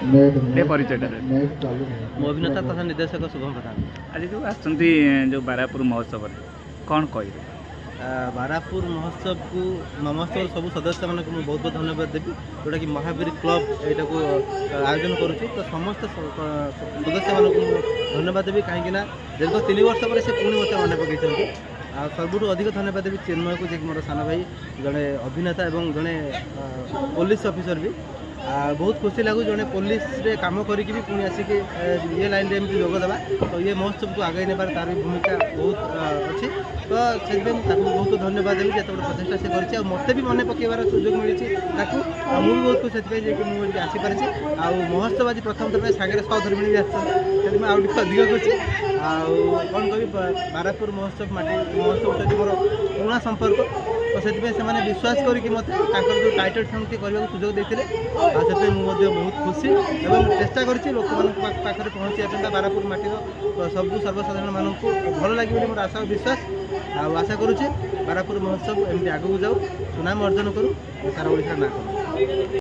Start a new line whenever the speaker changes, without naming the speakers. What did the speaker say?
परिचयटा
ମୁଁ ଅଭିନେତା ତଥା ନିର୍ଦ୍ଦେଶକ ଶୁଭମ ପ୍ରଧାନ।
आज जो आसुँच जो बारापुर महोत्सव कौन कहे
बारापुर महोत्सव को महोत्सव सब सदस्य मानक बहुत बहुत धन्यवाद देवी जोटा कि महावीर क्लब यहाँ को आयोजन करुच्ची तो समस्त सदस्य मानक धन्यवाद देवी कहीं दीर्घ 3 वर्ष पर से पुणी मत मन पकई सबुठ अधिक धन्यवाद देवी चिन्मय को जी मोर सान भाई जड़े अभिनेता और जड़े पुलिस ऑफिसर भी बहुत खुशी लगू जड़े पुलिस रे काम करके भी पुणी आसिक ये लाइन में एमती जोगदेवा तो ये महोत्सव को आगे नेबार तार भी भूमिका बहुत अच्छी तो से बहुत धन्यवाद देवी जिते प्रचेषा से कर मत भी मन पकड़ सुजोग मिली मुझे भी बहुत खुशी से मुझे आसीपारी आ महोत्सव आज प्रथम थर सागर 100 धर्मी भी आसमें अधिक खुशी कौन कह बारापुर महोत्सव माटी महोत्सव सहित मोर पुराना संपर्क तो से विश्वास करके मत जो टाइटल संगति करने सुजोग देते से मुझे बहुत खुशी और चेष्टा कर लोक पाखे पहुँचा बारापुर माटीर सब सर्वसाधारण मानक भल लगे मोर आशा और विश्वास आशा करुचे बारापुर महोत्सव एमती आगू जाऊ सुनाम अर्जन करूँ सारा ओडिशा ना करूँ।